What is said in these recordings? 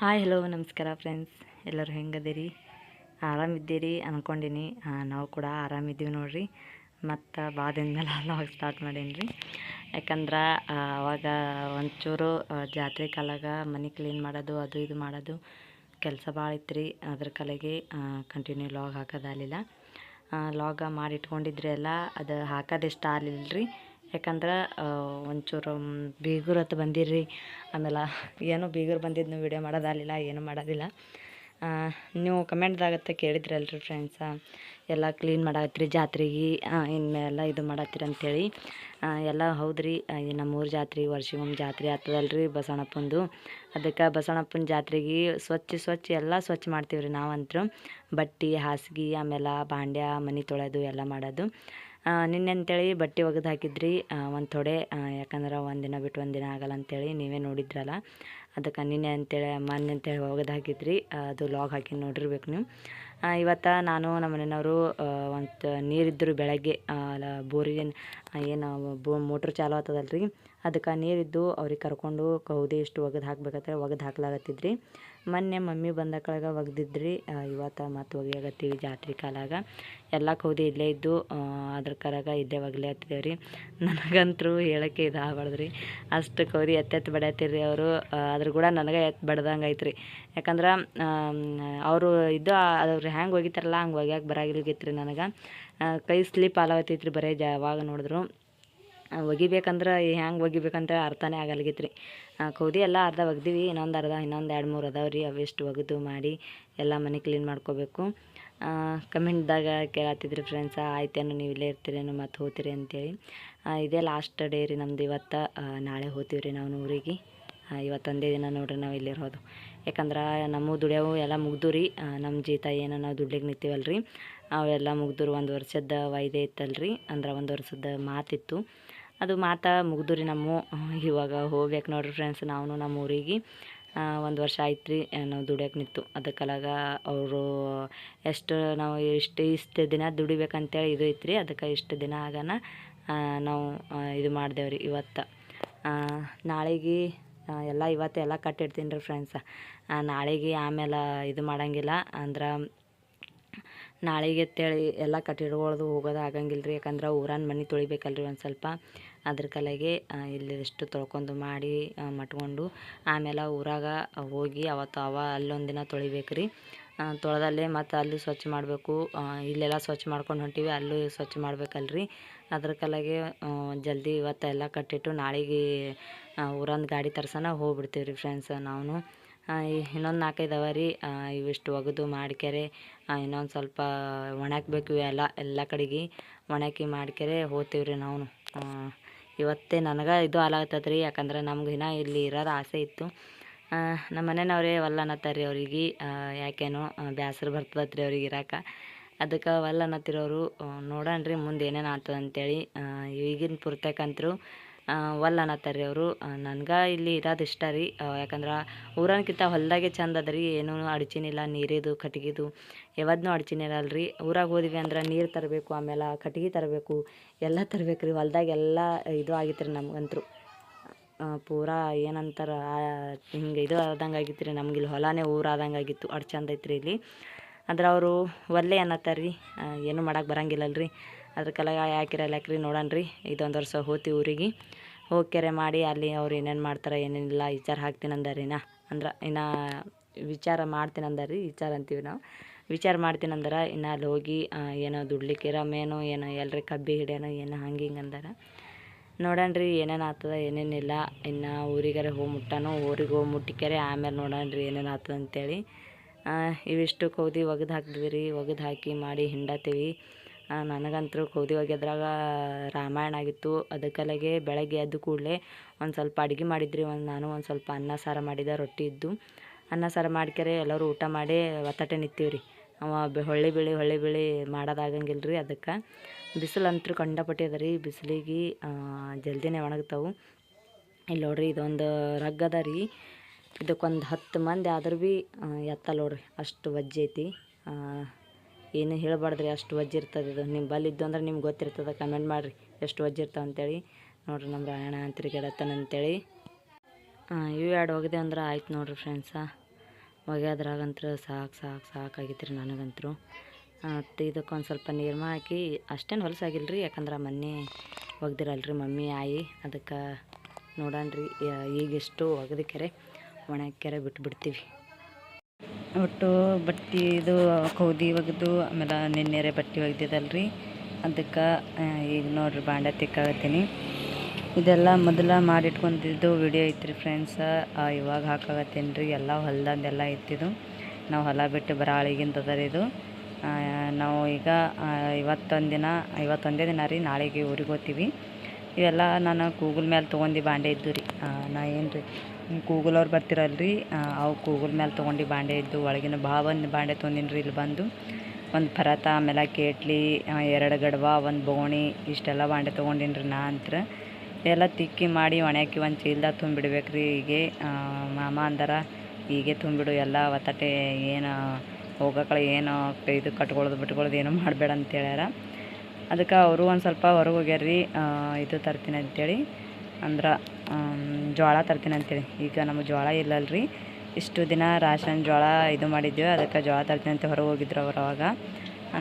Hi hello ನಮಸ್ಕಾರ friends. ಎಲ್ಲರೂ ಹೆಂಗದಿರಿ? ಆರಾಮಿದ್ದೀರಿ ಅಂದ್ಕೊಂಡೀನಿ. ನಾವು ಕೂಡ ಆರಾಮಿದ್ದೀವಿ ನೋಡಿರಿ. ಮತ್ತು ಭಾಳ ದಿನದ ಮೇಲೆ ಸ್ಟಾರ್ಟ್ ಮಾಡೀನಿ ರೀ. ಯಾಕಂದ್ರೆ ಅವಾಗ ಒಂಚೂರು ಜಾತ್ರೆ ಕಾಲಾಗ ಮನೆ ಕ್ಲೀನ್ ಮಾಡೋದು ಅದು ಇದು ಮಾಡೋದು ಕೆಲಸ ಭಾಳ ಇತ್ತು ರೀ. ಅದ್ರ ಕಲೆಗೆ ಕಂಟಿನ್ಯೂ ಲಾಗ್ ಹಾಕೋದಾಗಲಿಲ್ಲ. ಲಾಗ ಮಾಡಿ ಇಟ್ಕೊಂಡಿದ್ರಿ ಎಲ್ಲ ಅದು ಹಾಕೋದು ಇಷ್ಟ ಆಗಲಿಲ್ಲ ರೀ. ಯಾಕಂದ್ರೆ ಒಂಚೂರು ಬೀಗರು ಹೊತ್ತು ಬಂದಿರ್ರಿ. ಆಮೇಲೆ ಏನೋ ಬೀಗರು ಬಂದಿದ್ದು ವೀಡಿಯೋ ಮಾಡೋದಾಗಲಿಲ್ಲ, ಏನೂ ಮಾಡೋದಿಲ್ಲ. ನೀವು ಕಮೆಂಟ್ದಾಗತ್ತೆ ಕೇಳಿದ್ರಲ್ರಿ ಫ್ರೆಂಡ್ಸ, ಎಲ್ಲ ಕ್ಲೀನ್ ಮಾಡತ್ರಿ ಜಾತ್ರೆಗೆ, ಇನ್ಮೇಲೆ ಇದು ಮಾಡತ್ತೀರಿ ಅಂಥೇಳಿ. ಎಲ್ಲ ಹೌದ್ರಿ. ನಮ್ಮೂರ ಜಾತ್ರೆ ವರ್ಷಿಗೊಮ್ಮೆ ಜಾತ್ರೆ ಆಗ್ತದಲ್ರಿ ಬಸವಣ್ಣಪ್ಪಂದು. ಅದಕ್ಕೆ ಬಸವಣ್ಣಪ್ಪನ ಜಾತ್ರೆಗೆ ಸ್ವಚ್ಛ ಎಲ್ಲ ಸ್ವಚ್ಛ ಮಾಡ್ತೀವಿ ರೀ ನಾವಂತರೂ. ಬಟ್ಟೆ ಹಾಸಿಗೆ ಆಮೇಲೆ ಬಾಂಡ್ಯ ಮನೆ ತೊಳೆದು ಎಲ್ಲ ಮಾಡೋದು. ನಿನ್ನೆ ಅಂತೇಳಿ ಬಟ್ಟೆ ಒಗೆದು ಹಾಕಿದ್ರಿ ಒಂದು ಥೋಡೆ. ಯಾಕಂದ್ರೆ ಒಂದಿನ ಬಿಟ್ಟು ಒಂದಿನ ಆಗಲ್ಲ ಅಂಥೇಳಿ ನೀವೇ ನೋಡಿದ್ರಲ್ಲ. ಅದಕ್ಕೆ ನಿನ್ನೆ ಅಂತೇಳಿ ಮೊನ್ನೆ ಅಂತೇಳಿ ಒಗೆದು ಹಾಕಿದ್ರಿ. ಅದು ಲಾಗ್ ಹಾಕಿ ನೋಡಿರ್ಬೇಕು ನೀವು. ಇವತ್ತು ನಾನು ನಮ್ಮ ಮನೆಯವರು ಒಂದು ನೀರಿದ್ದರು ಬೆಳಗ್ಗೆ ಬೋರಿಗೆ ಏನು ಮೋಟ್ರ್ ಚಾಲು ಆಗ್ತದಲ್ರಿ, ಅದಕ್ಕೆ ನೀರಿದ್ದು ಅವ್ರಿಗೆ ಕರ್ಕೊಂಡು ಕೌದಿ ಇಷ್ಟು ಒಗೆದು ಹಾಕ್ಬೇಕಂತ ಒಗೆದು ಹಾಕ್ಲಾಗತ್ತಿದ್ರಿ. ಮೊನ್ನೆ ಮಮ್ಮಿ ಬಂದ ಕಳೆಗ ಒಗ್ದಿದ್ರಿ. ಇವತ್ತು ಮತ್ತು ಒಗೆಯಾಗತ್ತೀವಿ ಜಾತ್ರೆ ಕಾಲಾಗ. ಎಲ್ಲ ಕೌದಿ ಇಲ್ಲೇ ಇದ್ದು ಅದ್ರ ಕರಾಗ ಇಲ್ಲೇ ಒಗ್ಲೇ ಹತ್ತಿದೇವೆ ರೀ. ನನಗಂತರೂ ಹೇಳೋಕ್ಕೆ ಇದು ಆಗ್ಬಾರ್ದ್ರಿ, ಅಷ್ಟು ಕೌದಿ ಎತ್ತೆತ್ತು ಬಡಿಯತ್ತೀರಿ ಅವರು. ಅದ್ರ ಕೂಡ ನನಗೆ ಬಡ್ದಂಗೆ ಐತ್ರಿ. ಯಾಕಂದ್ರೆ ಅವರು ಇದು ಅವ್ರು ಹೆಂಗೆ ಒಗಿತಾರಲ್ಲ ಹಂಗೆ ಒಗ್ಯಾಕೆ ಬರಾಗಿಲ್ಗಿತ್ರಿ ನನಗೆ. ಕೈ ಸ್ಲಿಪ್ ಆಲಾಗತ್ತೈತ್ರಿ ಬರೀ ಯಾವಾಗ ನೋಡಿದ್ರು. ಒಗಿಬೇಕಂದ್ರೆ ಹೆಂಗೆ ಒಗಿಬೇಕಂತ ಅರ್ಥನೇ ಆಗಲ್ಗಿತ್ರಿ. ಕೌದಿ ಎಲ್ಲ ಅರ್ಧ ಒಗ್ದೀವಿ, ಇನ್ನೊಂದು 2-3 ಅದಾವೆ ರೀ. ಅವಿಷ್ಟು ಒಗೆದು ಮಾಡಿ ಎಲ್ಲ ಮನೆ ಕ್ಲೀನ್ ಮಾಡ್ಕೋಬೇಕು. ಕಮೆಂಟ್ದಾಗ ಕೇಳತ್ತಿದ್ರಿ ಫ್ರೆಂಡ್ಸ, ಆಯ್ತೇನು ನೀವು ಇಲ್ಲೇ ಇರ್ತೀರೇನು ಮತ್ತು ಹೋಗ್ತೀರಿ ಅಂತೇಳಿ. ಇದೇ ಲಾಸ್ಟ್ ಡೇ ರೀ ನಮ್ದು ಇವತ್ತು. ನಾಳೆ ಹೋಗ್ತೀವಿ ರೀ ನಾವು ಊರಿಗೆ. ಇವತ್ತೊಂದೇ ದಿನ ನೋಡ್ರಿ ನಾವು ಇಲ್ಲಿರೋದು. ಯಾಕಂದ್ರೆ ನಮ್ಮ ದುಡಿಯೋವು ಎಲ್ಲ ಮುಗ್ದು ರೀ. ನಮ್ಮ ಜೀತ ಏನು ನಾವು ದುಡ್ಲಿಕ್ಕೆ ನಿಂತೀವಲ್ಲ ರೀ, ಅವೆಲ್ಲ ಮುಗ್ದು 1 ವರ್ಷದ ವಾಯ್ದೆ ಇತ್ತಲ್ರಿ. ಅಂದ್ರೆ 1 ವರ್ಷದ ಮಾತಿತ್ತು, ಅದು ಮಾತು ಮುಗ್ದು ರೀ ನಮ್ಮ. ಇವಾಗ ಹೋಗ್ಬೇಕು ನೋಡ್ರಿ ಫ್ರೆಂಡ್ಸ್ ನಾವು ನಮ್ಮ ಊರಿಗೆ. 1 ವರ್ಷ ಆಯ್ತು ರೀ ನಾವು ದುಡಿಯೋಕೆ ನಿಂತು. ಅದಕ್ಕಲಾಗ ಅವರು ಎಷ್ಟು ನಾವು ಇಷ್ಟು ದಿನ ದುಡಿಬೇಕಂತೇಳಿ ಇದು ಐತ್ರಿ. ಅದಕ್ಕೆ ಇಷ್ಟು ದಿನ ಆಗೋಣ ನಾವು ಇದು ಮಾಡ್ದೇವೆ ರೀ ಇವತ್ತು. ನಾಳೆಗೆ ಎಲ್ಲ ಇವತ್ತು ಎಲ್ಲ ಕಟ್ಟಿಡ್ತೀನಿ ರೀ ಫ್ರೆಂಡ್ಸ. ನಾಳೆಗೆ ಆಮೇಲೆ ಇದು ಮಾಡೋಂಗಿಲ್ಲ. ಅಂದ್ರೆ ನಾಳೆಗೆ ಅಂತೇಳಿ ಎಲ್ಲ ಕಟ್ಟಿಡ್ಗೊಳ್ದು ಹೋಗೋದು ಆಗಂಗಿಲ್ಲ ರೀ. ಯಾಕಂದ್ರೆ ಊರನ್ನ ಮನೆ ತೊಳಿಬೇಕಲ್ರಿ ಒಂದು ಸ್ವಲ್ಪ. ಅದ್ರ ಕಲೆಗೆ ಇಲ್ಲಿಷ್ಟು ತೊಳ್ಕೊಂಡು ಮಾಡಿ ಮಟ್ಕೊಂಡು ಆಮೇಲೆ ಊರಾಗ ಹೋಗಿ ಅವತ್ತು ಅಲ್ಲೊಂದು ದಿನ ತೊಳಿಬೇಕು ರೀ. ತೊಳೆದಲ್ಲೇ ಮತ್ತು ಅಲ್ಲಿ ಸ್ವಚ್ಛ ಮಾಡಬೇಕು. ಇಲ್ಲೆಲ್ಲ ಸ್ವಚ್ಛ ಮಾಡ್ಕೊಂಡು ಹೊಂಟೀವಿ, ಅಲ್ಲೂ ಸ್ವಚ್ಛ ಮಾಡ್ಬೇಕಲ್ರಿ. ಅದ್ರ ಕಲೆಗೆ ಜಲ್ದಿ ಇವತ್ತು ಎಲ್ಲ ಕಟ್ಟಿಟ್ಟು ನಾಳೆಗೆ ಊರಂದು ಗಾಡಿ ತರ್ಸೋಣ ಹೋಗ್ಬಿಡ್ತೀವಿ ರೀ ಫ್ರೆಂಡ್ಸ್ ನಾವು. ಇನ್ನೊಂದು 4-5 ಅವ ರೀ. ಇವಿಷ್ಟು ಒಗೆದು ಮಾಡ್ಕೆರೆ ಇನ್ನೊಂದು ಸ್ವಲ್ಪ ಒಣಾಕಬೇಕು. ಎಲ್ಲ ಕಡೆಗೆ ಒಣಾಕಿ ಮಾಡ್ಕೆರೆ ಹೋಗ್ತೀವಿ ರೀ ನಾವು. ಇವತ್ತೇ ನನಗೆ ಇದು ಆಲಾಗ್ತದೆ ರೀ. ಯಾಕಂದ್ರೆ ನಮ್ಗೆ ಇನ್ನೂ ಇಲ್ಲಿ ಇರೋದು ಆಸೆ ಇತ್ತು. ನಮ್ಮ ಮನೆಯವ್ರೇ ಒಲ್ಲ ಅನ್ನತ್ತಾರ್ರಿ ಅವ್ರಿಗೆ. ಯಾಕೇನೋ ಬೇಸರ ಬರ್ತದತ್ರಿ ಅವ್ರಿಗೆ ಇರೋಕೆ. ಅದಕ್ಕೆ ಒಲ್ಲ ಅನ್ನತ್ತಿರೋರು. ನೋಡೋಣ ರೀ ಮುಂದೆ ಏನೇನು ಆಗ್ತದೆ ಅಂತೇಳಿ. ಈಗಿನ ಪುರ್ತಕಂತರೂ ಒಲ್ಲ ಅನ್ನತ್ತಾರ್ರಿ ಅವರು. ನನಗೆ ಇಲ್ಲಿ ಇರೋದು ಇಷ್ಟ ರೀ. ಯಾಕಂದ್ರೆ ಊರನ್ಕಿಂತ ಹೊಲದಾಗೆ ಚಂದ ಅದ ರೀ. ಏನೂ ಅಡಚಿನಿಲ್ಲ, ನೀರಿದು ಕಟ್ಗಿದು ಯಾವತ್ತೂ ಅಡಚಿನಿರಲ್ಲ ರೀ. ಊರಾಗ ಹೋದ್ವಿ ಅಂದ್ರೆ ನೀರು ತರಬೇಕು, ಆಮೇಲೆ ಕಟ್ಗೆ ತರಬೇಕು, ಎಲ್ಲ ತರಬೇಕು ರೀ. ಹೊಲ್ದಾಗೆಲ್ಲ ಇದು ಆಗಿತ್ತು ರೀ ನಮಗಂತೂ. ಪೂರಾ ಏನಂತಾರೆ ಹಿಂಗೆ ಇದು ಆದಂಗೆ ಆಗಿತ್ತು ರೀ ನಮ್ಗೆ. ಇಲ್ಲಿ ಹೊಲನೇ ಊರು ಆದಂಗೆ ಆಗಿತ್ತು. ಅಷ್ಟು ಚಂದ ಐತ್ರಿ ಇಲ್ಲಿ. ಅಂದ್ರೆ ಅವರು ಒಲ್ಲೆ ಅನ್ನತ್ತಾರ ರೀ. ಏನೂ ಮಾಡೋಕೆ ಬರಂಗಿಲ್ಲಲ್ರಿ. ಅದಕ್ಕೆಲ್ಲ ಯಾಕ್ರಿ ನೋಡೋಣ ರೀ. ಇದೊಂದು ವರ್ಷ ಹೋಗ್ತೀವಿ ಊರಿಗೆ. ಹೋಗ್ಕೆರೆ ಮಾಡಿ ಅಲ್ಲಿ ಅವ್ರು ಏನೇನು ಮಾಡ್ತಾರೆ ಏನೇನಿಲ್ಲ ವಿಚಾರ ಹಾಕ್ತೀನಿ ಅಂದಾರಿನ. ಅಂದ್ರೆ ಇನ್ನು ವಿಚಾರ ಮಾಡ್ತೀನಿ ಅಂದಾರಿ. ವಿಚಾರ ಅಂತೀವಿ ನಾವು. ವಿಚಾರ ಮಾಡ್ತೀನಿ ಅಂದ್ರೆ ಇನ್ನು ಅಲ್ಲಿ ಹೋಗಿ ಏನೋ ದುಡ್ಲಿಕ್ಕೆ ರಮೇನೋ ಏನೋ ಎಲ್ರಿ ಕಬ್ಬಿ ಹಿಡಿಯೋನೋ ಏನೋ ಹಂಗೆ ಹಿಂಗೆ ಅಂದಾರ. ನೋಡೋಣ ರೀ ಏನೇನು ಆಗ್ತದೆ ಏನೇನಿಲ್ಲ. ಇನ್ನು ಊರಿಗಾರೆ ಹೋಗಿ ಮುಟ್ಟಾನೋ, ಊರಿಗೆ ಹೋಗಿ ಮುಟ್ಟಿಕೆರೆ ಆಮೇಲೆ ನೋಡೋಣ ರೀ ಏನೇನು ಆಗ್ತದೆ ಅಂತೇಳಿ. ಇವಿಷ್ಟು ಕೌದಿ ಒಗೆದು ಹಾಕಿದ್ವಿ ರೀ. ಒಗೆದು ಹಾಕಿ ಮಾಡಿ ಹಿಂಡತ್ತೀವಿ. ನನಗಂತೂ ಕೌದಿ ಒಗೆದ್ರಾಗ ರಾಮಾಯಣ ಆಗಿತ್ತು. ಅದಕ್ಕಲೆಗೆ ಬೆಳಗ್ಗೆ ಎದ್ದು ಕೂಡಲೇ ಒಂದು ಸ್ವಲ್ಪ ಅಡುಗೆ ಮಾಡಿದ್ರಿ. ನಾನು ಒಂದು ಸ್ವಲ್ಪ ಅನ್ನ ಸಾರು ಮಾಡಿದ್ದೆ, ರೊಟ್ಟಿ ಇದ್ದು. ಅನ್ನ ಸಾರು ಮಾಡ್ಕೆರೆ ಎಲ್ಲರೂ ಊಟ ಮಾಡಿ ಒತ್ತಟೆ ನಿಂತೀವಿ ರೀ. ಹೊಳ್ಳಿ ಬೀಳಿ ಮಾಡೋದಾಗಂಗಿಲ್ಲ ರೀ. ಅದಕ್ಕೆ ಬಿಸಿಲಂತೂ ಕಂಡಪಟ್ಟಿ ಅದ ರೀ. ಬಿಸಿಲಿಗೆ ಜಲ್ದಿನೇ ಒಣಗ್ತಾವೆ. ಇಲ್ಲಿ ನೋಡ್ರಿ ಇದೊಂದು ರಗ್ ಅದ ರೀ. ಇದಕ್ಕೊಂದು 10 ಮಂದಿ ಆದ್ರೂ ಭೀ ಎತ್ತಲ್ಲ ನೋಡ್ರಿ, ಅಷ್ಟು ವಜ್ಜೆ ಐತಿ. ಏನು ಹೇಳ್ಬಾರ್ದ್ರಿ, ಅಷ್ಟು ವಜ್ಜೆ ಇರ್ತದೆ ಇದು. ನಿಮ್ಮ ಬಲ್ಲಿದ್ದು ಅಂದ್ರೆ ನಿಮ್ಗೆ ಗೊತ್ತಿರ್ತದೆ. ಕಮೆಂಟ್ ಮಾಡಿರಿ ಎಷ್ಟು ವಜ್ಜೆ ಇರ್ತಾವೆ ಅಂತೇಳಿ. ನೋಡಿರಿ ನಮ್ಮ ರಾಯಣ್ಣ ತಿರುಗಾಡತ್ತಾನ ಅಂತೇಳಿ. ಇವು 2 ಒಗೆದೆ ಅಂದ್ರೆ ಆಯ್ತು ನೋಡಿರಿ ಫ್ರೆಂಡ್ಸ. ಒಗ್ಯೋದ್ರಾಗಂತೂ ಸಾಕಾಗಿತ್ತು ರೀ ನನಗಂತೂ. ಮತ್ತು ಇದಕ್ಕೊಂದು ಸ್ವಲ್ಪ ನೀರು ಹಾಕಿ ಅಷ್ಟೇನು ಹೊಲಸಾಗಿಲ್ಲ ರೀ, ಯಾಕಂದ್ರೆ ಮೊನ್ನೆ ಒಗ್ದಿರಲ್ರಿ ಮಮ್ಮಿ ಆಯಿ, ಅದಕ್ಕೆ ನೋಡೋಣ್ರಿ ಈಗೆಷ್ಟು ಒಗೆದಕ್ಕೆರೆ ಒಣಕ್ಕೆರೆ ಬಿಟ್ಬಿಡ್ತೀವಿ. ಒಟ್ಟು ಬಟ್ಟೆ ಇದು ಕೌದಿ ಒಗೆದು ಆಮೇಲೆ ನಿನ್ನೆರೆ ಬಟ್ಟೆ ಒಗ್ದಿದ್ದಲ್ರಿ, ಅದಕ್ಕೆ ಈಗ ನೋಡಿರಿ ಬಾಂಡೆ ತಿಕ್ಕಾಗತ್ತೀನಿ. ಇದೆಲ್ಲ ಮೊದಲ ಮಾಡಿಟ್ಕೊಂಡಿದ್ದು ವಿಡಿಯೋ ಐತ್ರಿ ಫ್ರೆಂಡ್ಸ, ಇವಾಗ ಹಾಕಾಗತ್ತೀನಿ ರೀ. ಎಲ್ಲ ಹೊಲ್ದಂದೆಲ್ಲ ಇತ್ತಿದ್ದು, ನಾವು ಹೊಲ ಬಿಟ್ಟು ಬರಾಳಿಗಿಂದ ಅದ ರೀ ಇದು. ನಾವು ಈಗ ಇವತ್ತೊಂದೇ ದಿನ ರೀ, ನಾಳೆಗೆ ಊರಿಗೆ ಹೋಗ್ತೀವಿ. ಇವೆಲ್ಲ ನಾನು ಕೂಗಲ್ ಮೇಲೆ ತೊಗೊಂಡು ಬಾಂಡೆ ಇದ್ದು ರೀ. ನಾ ಏನು ರೀ ಕೂಗಲವ್ರು ಬರ್ತಿರಲ್ರಿ, ಅವು ಕೂಗಲ್ ಮೇಲೆ ತೊಗೊಂಡು ಬಾಂಡೆ ಇದ್ದು, ಒಳಗಿನ ಒಂದು ಬಾಂಡೆ ತೊಗೊಂಡಿನಿ ರೀ. ಇಲ್ಲಿ ಬಂದು ಒಂದು ಪರತ, ಆಮೇಲೆ ಕೇಟ್ಲಿ, 2 ಗಡ್ವ, ಒಂದು ಬೋಣಿ, ಇಷ್ಟೆಲ್ಲ ಬಾಂಡೆ ತೊಗೊಂಡಿನಿ ರೀ. ನಾ ಅಂತರ ಎಲ್ಲ ತಿಕ್ಕಿ ಮಾಡಿ ಒಣಾಕಿ ಒಂದು ಚೀಲ್ದಾಗ ತುಂಬಿಡ್ಬೇಕು ರೀ. ಹೀಗೆ ಮಾಮ ಅಂದಾರ, ಹೀಗೆ ತುಂಬಿಡು ಎಲ್ಲ ಒತ್ತಟೆ, ಏನು ಹೋಗೋಕಳ ಏನು ಇದು ಕಟ್ಕೊಳ್ಳೋದು ಬಿಟ್ಕೊಳ್ಳೋದು ಏನೂ ಮಾಡಬೇಡ ಅಂತ ಹೇಳ್ಯಾರ. ಅದಕ್ಕೆ ಅವರು ಒಂದು ಸ್ವಲ್ಪ ಹೊರಗೆ ಹೋಗ್ಯಾರ್ರಿ. ಇದು ತರ್ತೀನಿ ಅಂತೇಳಿ, ಅಂದ್ರೆ ಜೋಳ ತರ್ತೀನಿ ಅಂತೇಳಿ. ಈಗ ನಮಗೆ ಜೋಳ ಇಲ್ಲಲ್ರಿ, ಇಷ್ಟು ದಿನ ರಾಶನ್ ಜೋಳ ಇದು ಮಾಡಿದ್ವಿ, ಅದಕ್ಕೆ ಜೋಳ ತರ್ತೀನಿ ಅಂತ ಹೊರಗೆ ಹೋಗಿದ್ರು ಅವ್ರು. ಅವಾಗ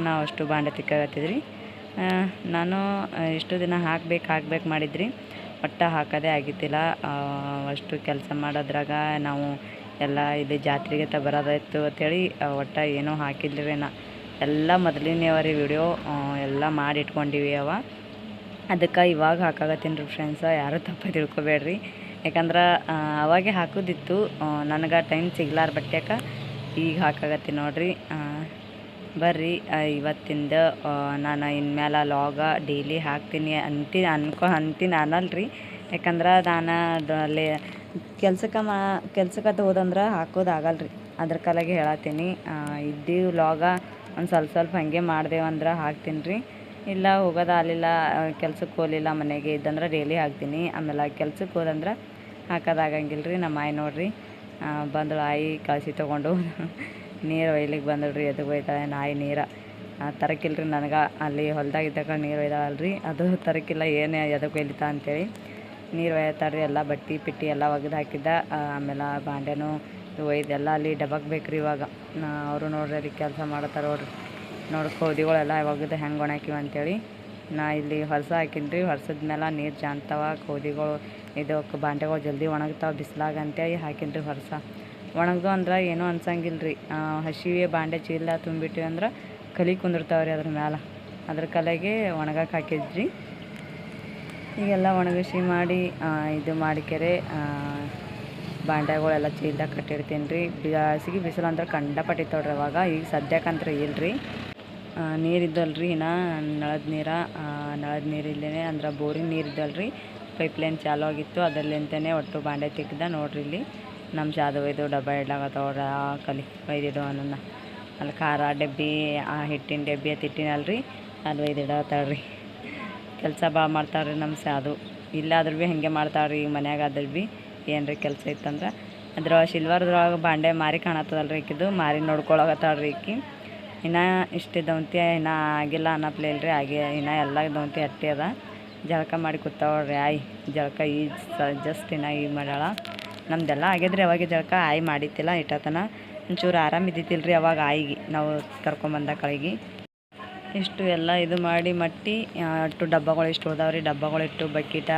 ನಾವು ಅಷ್ಟು ಬಾಂಡೆ ತಿಕ್ಕಾಗತ್ತಿದ್ರಿ. ನಾನು ಇಷ್ಟು ದಿನ ಹಾಕ್ಬೇಕು ಮಾಡಿದ್ರಿ, ಒಟ್ಟು ಹಾಕೋದೇ ಆಗಿತ್ತಿಲ್ಲ. ಅಷ್ಟು ಕೆಲಸ ಮಾಡೋದ್ರಾಗ ನಾವು ಎಲ್ಲ ಇಲ್ಲಿ ಜಾತ್ರೆಗೆ ಬರೋದಾಯ್ತು ಅಂತೇಳಿ ಒಟ್ಟು ಏನೂ ಹಾಕಿದ್ರಿ. ಎಲ್ಲ ಮೊದಲಿನವರಿ ವಿಡಿಯೋ ಎಲ್ಲ ಮಾಡಿ ಇಟ್ಕೊಂಡಿವಿ ಅವ. ಅದಕ್ಕೆ ಇವಾಗ ಹಾಕಾಗತ್ತೀನಿ ರೀ ಫ್ರೆಂಡ್ಸ, ಯಾರೂ ತಪ್ಪ ತಿಳ್ಕೊಬೇಡ್ರಿ. ಯಾಕಂದ್ರೆ ಅವಾಗೆ ಹಾಕೋದಿತ್ತು, ನನಗೆ ಟೈಮ್ ಸಿಗ್ಲಾರ ಬಟ್ಟೆಗೆ ಈಗ ಹಾಕಾಗತ್ತೀನಿ ನೋಡಿರಿ. ಬರ್ರಿ ಇವತ್ತಿಂದ ನಾನು ಇನ್ಮೇಲೆ ಲಾಗ ಡೈಲಿ ಹಾಕ್ತೀನಿ ಅಂತೀನಿ ಅನ್ನಲ್ರಿ. ಯಾಕಂದ್ರೆ ನಾನು ಅಲ್ಲಿ ಕೆಲ್ಸಕ್ಕೆ ಹೋದಂದ್ರೆ ಹಾಕೋದಾಗಲ್ರಿ, ಅದ್ರ ಕಾಲಾಗೆ ಹೇಳತ್ತೀನಿ. ಇದ್ದೀವಿ ಲಾಗ ಒಂದು ಸ್ವಲ್ಪ ಹಾಗೆ ಮಾಡ್ದೇವಂದ್ರೆ ಹಾಕ್ತೀನಿ ರೀ. ಇಲ್ಲ ಹೋಗೋದಾಗಲಿಲ್ಲ, ಕೆಲ್ಸಕ್ಕೆ ಹೋಗಲಿಲ್ಲ, ಮನೆಗೆ ಇದ್ದಂದ್ರೆ ಡೈಲಿ ಹಾಕ್ತೀನಿ. ಆಮೇಲೆ ಕೆಲ್ಸಕ್ಕೆ ಹೋದಂದ್ರೆ ಹಾಕೋದಾಗಂಗಿಲ್ಲ ರೀ. ನಮ್ಮ ಆಯಿ ನೋಡಿರಿ ಬಂದಳು, ಆಯಿ ಕಳಿಸಿ ತೊಗೊಂಡು ನೀರು ಒಯ್ಲಿಕ್ಕೆ ಬಂದಳ್ರಿ. ಎದಕ್ಕೆ ಒಯ್ತಾಳೆ ನಾಯಿ ನೀರು ತರಕಿಲ್ರಿ ನನಗೆ. ಅಲ್ಲಿ ಹೊಲ್ದಾಗಿದ್ದಾಗ ನೀರು ಒಯ್ದಾಳಲ್ರಿ, ಅದು ತರಕಿಲ್ಲ, ಏನು ಎದಕ್ಕೆ ಒಯ್ಲಿತ್ತ ಅಂತೇಳಿ ನೀರು ಒಯ್ತಾಳ್ರಿ. ಎಲ್ಲ ಬಟ್ಟೆ ಪಿಟ್ಟಿ ಎಲ್ಲ ಒಗೆದು ಹಾಕಿದ್ದ. ಆಮೇಲೆ ಬಾಂಡೆನೂ ಒಯ್ದೆಲ್ಲ ಅಲ್ಲಿ ಡಬ್ಬಕ್ಕೆ ಬೇಕ್ರಿ. ಇವಾಗ ಅವರು ನೋಡ್ರಿ ಅದಕ್ಕೆ ಕೆಲಸ ಮಾಡತ್ತಾರ ನೋಡ್ರಿ. ಕೌದಿಗಳೆಲ್ಲ ಒಗೆದು ಹೆಂಗೆ ಒಣಾಕಿವಿ ಅಂತೇಳಿ ನಾ ಇಲ್ಲಿ ಹೊರಸ ಹಾಕಿನಿ ರೀ. ಹೊರ್ಸದ ಮೇಲೆ ನೀರು ಜಾನ್ತಾವ, ಕೌದಿಗಳು ಇದಕ್ಕೆ ಬಾಂಡೆಗಳು ಜಲ್ದಿ ಒಣಗ್ತಾವೆ ಬಿಸಿಲಾಗ ಅಂತೇಳಿ ಹಾಕಿನಿ ರೀ ಹೊರಸ. ಒಣಗ್ದು ಅಂದ್ರೆ ಏನೂ ಅನ್ಸಂಗಿಲ್ಲ ರೀ. ಹಸಿವೆ ಬಾಂಡೆ ಚೀಲ ತುಂಬಿಟ್ಟಿವಿ ಅಂದ್ರೆ ಕಲಿ ಕುಂದಿರ್ತಾವ್ರಿ ಅದ್ರ ಮ್ಯಾಲೆ, ಅದ್ರ ಕಲೆಗೆ ಒಣಗಕ್ಕೆ ಹಾಕಿದ್ರಿ. ಈಗೆಲ್ಲ ಒಣಗಿಸಿ ಮಾಡಿ ಇದು ಮಾಡಿಕೆರೆ ಬಾಂಡೆಗಳೆಲ್ಲ ಚೀಲ್ದಾಗ ಕಟ್ಟಿರ್ತೀನಿ ರೀ. ಬ್ಯಾಸಿಗೆ ಬಿಸಿಲು ಅಂದ್ರೆ ಕಂಡಪಟ್ಟಿ ತೊಡ್ರಿ ಅವಾಗ. ಈಗ ಸದ್ಯಕ್ಕಂದ್ರೆ ಇಲ್ರಿ, ನೀರಿದ್ದಲ್ರಿ ಇನ್ನು ನಳದ ನೀರಿಲ್ಲೇ, ಅಂದ್ರೆ ಬೋರಿನ ನೀರಿದ್ದಲ್ರಿ. ಪೈಪ್ಲೈನ್ ಚಾಲು ಆಗಿತ್ತು, ಅದರಲ್ಲಿಂತನೇ ಒಟ್ಟು ಬಾಂಡೆ ತಿಕ್ಕಿದ ನೋಡ್ರಿ. ಇಲ್ಲಿ ನಮ್ಮ ಜಾದು ಒಯ್ದು ಡಬ್ಬ ಇಡ್ಲಾಗತ್ತವ್ರ ಕಲಿ ಒಯ್ದಿಡು ಅನ್ನೋಣ. ಅಲ್ಲಿ ಖಾರ ಡಬ್ಬಿ, ಹಿಟ್ಟಿನ ಡಬ್ಬಿ ತಿಟ್ಟಿನಲ್ರಿ, ಅಲ್ಲಿ ಒಯ್ದಿಡತ್ತಾಳ್ರಿ. ಕೆಲಸ ಭಾಳ ಮಾಡ್ತಾಳ್ರಿ ನಮ್ಮ ಸಾದು. ಇಲ್ಲಾದ್ರೂ ಭೀ ಹಾಗೆ ಮಾಡ್ತಾಳ್ರಿ. ಈಗ ಮನ್ಯಾಗ ಆದ್ರೆ ಭೀ ಏನ್ರಿ ಕೆಲಸ ಇತ್ತಂದ್ರೆ ಅದ್ರ ಸಿಲ್ವರ್ದ್ರೊಳಗೆ ಬಾಂಡೆ ಮಾರಿ ಕಾಣತ್ತದಲ್ರಿ. ಈಕಿದು ಮಾರಿ ನೋಡ್ಕೊಳಗತ್ತಾಳ್ರಿ ಈಕಿ. ಇನ್ನು ಇಷ್ಟು ದೌಂತಿ ಇನ್ನೂ ಆಗಿಲ್ಲ ಅನ್ನಪ್ಲೇ ಇಲ್ರಿ, ಇನ್ನು ಎಲ್ಲ ದೌಂತಿ ಅಟ್ಟಿ ಅದ. ಜಳಕ ಮಾಡಿ ಕೂತಾವ್ರಿ ಆಯಿ. ಜಳಕ ಈಗ ಜಸ್ಟ್ ಇನ್ನು ಈಗ ಮಾಡ್ಯಾಳ. ನಮ್ದೆಲ್ಲ ಆಗ್ಯದ್ರಿ ಅವಾಗೆ ಜಳಕ. ಆಯಿ ಮಾಡಿತ್ತಿಲ್ಲ ಇಟ್ಟತನ, ಒಂಚೂರು ಆರಾಮಿದ್ದಿತ್ತಿಲ್ರಿ ಅವಾಗ ಆಯಿಗೆ ನಾವು ಕರ್ಕೊಂಬಂದ ಕಳಿಗೆ. ಇಷ್ಟು ಎಲ್ಲ ಇದು ಮಾಡಿ ಮಟ್ಟಿ ಅಷ್ಟು ಡಬ್ಬಗಳು ಇಷ್ಟು ಹೋದಾವ್ರಿ. ಡಬ್ಬಗಳಿಟ್ಟು ಬಕೀಟ,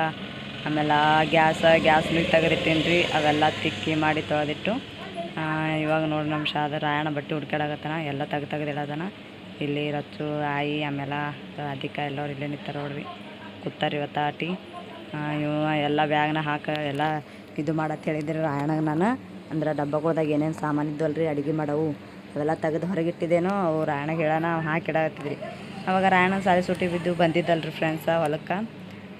ಆಮೇಲೆ ಗ್ಯಾಸ್ನು ತೆಗೆದಿಟ್ಟೀನಿ ರೀ. ಅವೆಲ್ಲ ತಿಕ್ಕಿ ಮಾಡಿ ತೊಳೆದಿಟ್ಟು ಇವಾಗ ನೋಡಿ ನಮ್ಮ ಶಾದ ರಾಯಣ ಬಟ್ಟೆ ಹುಡ್ಕಾಡಕತ್ತಾನ. ಎಲ್ಲ ತೆಗೆದಿಡೋದನ. ಇಲ್ಲಿ ರಚ್ಚು, ಆಯಿ, ಆಮೇಲೆ ಅಧಿಕ ಎಲ್ಲವ್ರು ಇಲ್ಲೇ ನಿಂತಾರ ನೋಡ್ರಿ, ಕೂತಾರ ಇವತ್ತು ಆಟಿ. ಇವ ಎಲ್ಲ ಬ್ಯಾಗ್ನ ಎಲ್ಲ ಇದು ಮಾಡತ್ತೆ ಹೇಳಿದ್ರಿ ರಾಯಣಗೆ ನಾನು. ಅಂದ್ರೆ ಡಬ್ಬಗಳ್ದಾಗ ಏನೇನು ಸಾಮಾನು ಇದ್ವಲ್ರಿ ಅಡುಗೆ ಮಾಡವು ಅವೆಲ್ಲ ತೆಗೆದು ಹೊರಗಿಟ್ಟಿದ್ದೇನೋ ಅವು ರಾಯಣಗೆ ಹೇಳೋಣ ಹಾಕಿಡಾಕತ್ತಿದ್ರಿ. ಅವಾಗ ರಾಯಣ ಸಾರಿ ಸುಟ್ಟಿ ಬಿದ್ದು ಬಂದಿದ್ದಲ್ರಿ ಫ್ರೆಂಡ್ಸ ಹೊಲಕ್ಕೆ.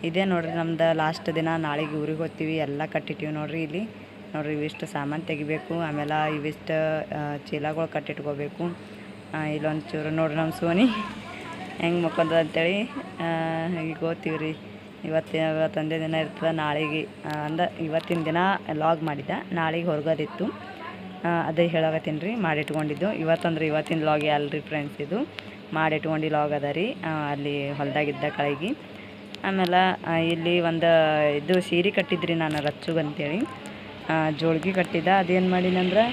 ಇದೇ ನೋಡಿರಿ ನಮ್ದು ಲಾಸ್ಟ್ ದಿನ. ನಾಳೆಗೆ ಊರಿಗೆ ಹೋಗ್ತೀವಿ. ಎಲ್ಲ ಕಟ್ಟಿಟ್ಟಿವಿ ನೋಡಿರಿ. ಇಲ್ಲಿ ನೋಡಿರಿ ಇವಿಷ್ಟು ಸಾಮಾನು ತೆಗಿಬೇಕು, ಆಮೇಲೆ ಇವಿಷ್ಟು ಚೀಲಗಳು ಕಟ್ಟಿಟ್ಕೋಬೇಕು. ಇಲ್ಲೊಂದು ಚೂರು ನೋಡ್ರಿ ನಮ್ಮ ಸೋನಿ ಹೆಂಗೆ ಮಕ್ಕೊಂದ ಅಂತೇಳಿ ಈಗ ಹೋಗ್ತೀವಿ ರೀ. ಇವತ್ತೊಂದೇ ದಿನ ಇರ್ತದೆ. ನಾಳೆಗೆ ಅಂದ್ರೆ ಇವತ್ತಿನ ದಿನ ಲಾಗ್ ಮಾಡಿದ್ದೆ, ನಾಳೆಗೆ ಹೊರಗೋದಿತ್ತು. ಅದೇ ಹೇಳಾಕತ್ತೀನಿ ರೀ, ಮಾಡಿಟ್ಕೊಂಡಿದ್ದು. ಇವತ್ತಿನ ಲಾಗ್ ಅಲ್ರಿ ಫ್ರೆಂಡ್ಸ್, ಇದು ಮಾಡಿಟ್ಕೊಂಡು ಲಾಗ್ ಅದ ರೀ. ಅಲ್ಲಿ ಹೊಲದಾಗಿದ್ದ ಕಳೆಗೆ. ಆಮೇಲೆ ಇಲ್ಲಿ ಒಂದು ಇದು ಸೀರೆ ಕಟ್ಟಿದ್ರಿ ನಾನು ರಚ್ಚುಗಂತೇಳಿ, ಜೋಳ್ಗಿ ಕಟ್ಟಿದ್ದ. ಅದೇನು ಮಾಡಿನಂದ್ರೆ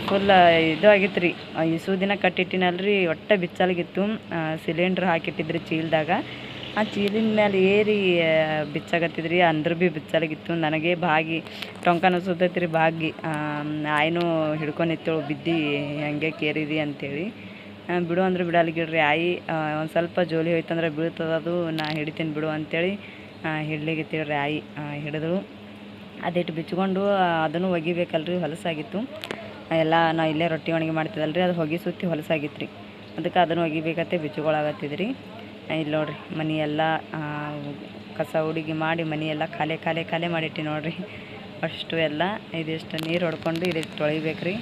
ಫುಲ್ ಇದು ಆಗಿತ್ತು ರೀ. ಇಸು ದಿನ ಕಟ್ಟಿಟ್ಟಿನಲ್ರಿ, ಒಟ್ಟು ಬಿಚ್ಚಲ್ಗಿತ್ತು. ಸಿಲಿಂಡ್ರ್ ಹಾಕಿಟ್ಟಿದ್ರಿ ಚೀಲದಾಗ. ಆ ಚೀಲಿನ ಮೇಲೆ ಏರಿ ಬಿಚ್ಚಾಗತ್ತಿದ್ರಿ, ಅಂದ್ರೂ ಭೀ ಬಿಚ್ಚಲ್ಗಿತ್ತು. ನನಗೆ ಬಾಗಿ ಟೊಂಕ ಅನಿಸುತ್ತೈತಿ ರೀ. ಬಾಗಿ ಆಯ್ನೂ ಹಿಡ್ಕೊಂಡಿತ್ತೇಳು, ಬಿದ್ದು ಹಂಗೆ ಕೇರಿದಿ ಅಂತೇಳಿ. ಬಿಡು ಅಂದ್ರೆ ಬಿಡಲ್ಗಿಡ್ರಿ ಆಯಿ. ಒಂದು ಸ್ವಲ್ಪ ಜೋಲಿ ಹೋಯ್ತಂದ್ರೆ ಬೀಳ್ತದ ಅದು, ನಾ ಹಿಡಿತೀನಿ ಬಿಡು ಅಂತೇಳಿ ಹಿಡ್ಲಿಗಿತ್ತೀವ್ರಿ ಆಯಿ. ಹಿಡಿದು ಅದಿಟ್ಟು ಬಿಚ್ಕೊಂಡು ಅದನ್ನು ಒಗಿಬೇಕಲ್ರಿ, ಹೊಲಸಾಗಿತ್ತು ಎಲ್ಲ. ನಾ ಇಲ್ಲೇ ರೊಟ್ಟಿ ಒಣಗಿ ಮಾಡ್ತಿದ್ದಲ್ರಿ, ಅದು ಹೊಗೆ ಸುತ್ತಿ ಹೊಲಸಾಗಿತ್ತು ರೀ. ಅದಕ್ಕೆ ಅದನ್ನು ಒಗಿಬೇಕತ್ತೆ ಬಿಚ್ಚುಗಳಾಗತ್ತಿದ್ರಿ. ಇಲ್ಲಿ ನೋಡ್ರಿ, ಮನೆ ಎಲ್ಲ ಕಸ ಹುಡುಗಿ ಮಾಡಿ ಮನೆ ಎಲ್ಲ ಖಾಲಿ ಮಾಡಿಟ್ಟಿ ನೋಡ್ರಿ. ಅಷ್ಟು ಎಲ್ಲ ಇದಿಷ್ಟು ನೀರು ಹೊಡ್ಕೊಂಡು ಇದಕ್ಕೆ ತೊಳಿಬೇಕು ರೀ.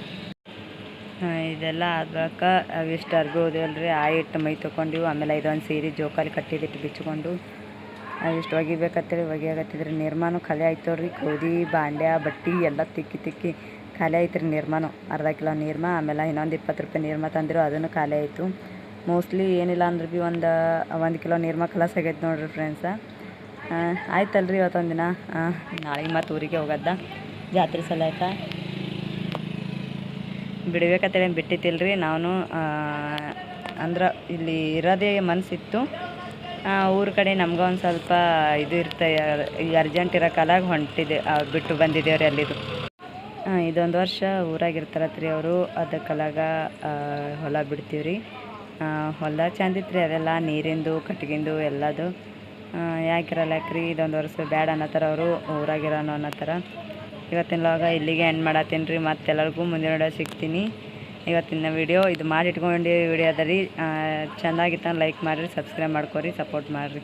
ಇದೆಲ್ಲ ಆದ್ರಾಕ ಅವಿಷ್ಟು ಅರ್ಬಿ ಹೋದಿವಲ್ರಿ, ಇಟ್ಟು ಮೈ ತೊಗೊಂಡಿವು. ಆಮೇಲೆ ಇದೊಂದು ಸೀರೆ ಜೋಕಾಲಿ ಕಟ್ಟಿದಿಟ್ಟು ಬಿಚ್ಕೊಂಡು ಇಷ್ಟು ಒಗಿಬೇಕತ್ತೇಳಿ ಒಗಿಯಾಗತ್ತಿದ್ರಿ. ನಿರ್ಮಾನು ಖಾಲಿ ಆಯ್ತವ್ರಿ. ಗೋಧಿ ಬಾಂಡ್ಯ ಬಟ್ಟೆ ಎಲ್ಲ ತಿಕ್ಕಿ ಖಾಲಿ ಆಯ್ತು ರೀ. ನಿರ್ಮಾನು ಅರ್ಧ ಕಿಲೋ ನಿರ್ಮ, ಆಮೇಲೆ ಇನ್ನೊಂದು 20 ರೂಪಾಯಿ ನಿರ್ಮ ತಂದಿರು, ಅದನ್ನು ಖಾಲಿ ಆಯಿತು. ಮೋಸ್ಟ್ಲಿ ಏನಿಲ್ಲ ಅಂದ್ರೆ ಭೀ ಒಂದು ಕಿಲೋ ನಿರ್ಮ ಕಲಸ ಆಗೈತೆ ನೋಡ್ರಿ ಫ್ರೆಂಡ್ಸ. ಆಯ್ತಲ್ರಿ ಇವತ್ತೊಂದು ದಿನ. ನಾಳೆಗೆ ಮತ್ತೆ ಊರಿಗೆ ಹೋಗದ್ದ ಜಾತ್ರೆ ಸಲಕ ಬಿಡ್ಬೇಕಂತೇಳಿ ಬಿಟ್ಟಿತ್ತಿಲ್ರಿ. ನಾನು ಅಂದ್ರೆ ಇಲ್ಲಿ ಇರೋದೇ ಮನಸ್ಸಿತ್ತು. ಊರ ಕಡೆ ನಮ್ಗೆ ಒಂದು ಸ್ವಲ್ಪ ಇದು ಈಗ ಅರ್ಜೆಂಟ್ ಇರೋ ಕಾಲಾಗ ಹೊಂಟಿದೆ, ಬಿಟ್ಟು ಬಂದಿದ್ದೇವ್ರಿ ಅಲ್ಲಿದು. ಇದೊಂದು ವರ್ಷ ಊರಾಗಿರ್ತಾರತ್ರಿ ಅವರು, ಅದಕ್ಕಲಾಗ ಹೊಲ ಬಿಡ್ತೀವ್ರಿ. ಹೊಲ ಚಂದಿತ್ತು ರೀ, ಅದೆಲ್ಲ ನೀರಿಂದು ಕಟ್ಗಿಂದು ಎಲ್ಲದು. ಯಾಕಿರಲ್ಲಾಕ್ರಿ, ಇದೊಂದು ವರ್ಷ ಬ್ಯಾಡ ಅನ್ನತ್ತಾರ ಅವರು, ಊರಾಗಿರೋನು ಅನ್ನತ್ತಾರ. ಇವತ್ತಿನವಾಗ ಇಲ್ಲಿಗೆ ಎಂಡ್ ಮಾಡತ್ತೀನಿ ರೀ. ಮತ್ತೆಲ್ಲರಿಗೂ ಮುಂದಿನ ವಿಡಿಯೋ ಸಿಗ್ತೀನಿ. ಇವತ್ತಿನ ವಿಡಿಯೋ ಇದು ಮಾಡಿ ಇಟ್ಕೊಂಡು ವಿಡಿಯೋ ಅದ ರೀ. ಚೆಂದಾಗಿತ್ತು ಲೈಕ್ ಮಾಡಿರಿ, ಸಬ್ಸ್ಕ್ರೈಬ್ ಮಾಡ್ಕೊರಿ, ಸಪೋರ್ಟ್ ಮಾಡಿರಿ.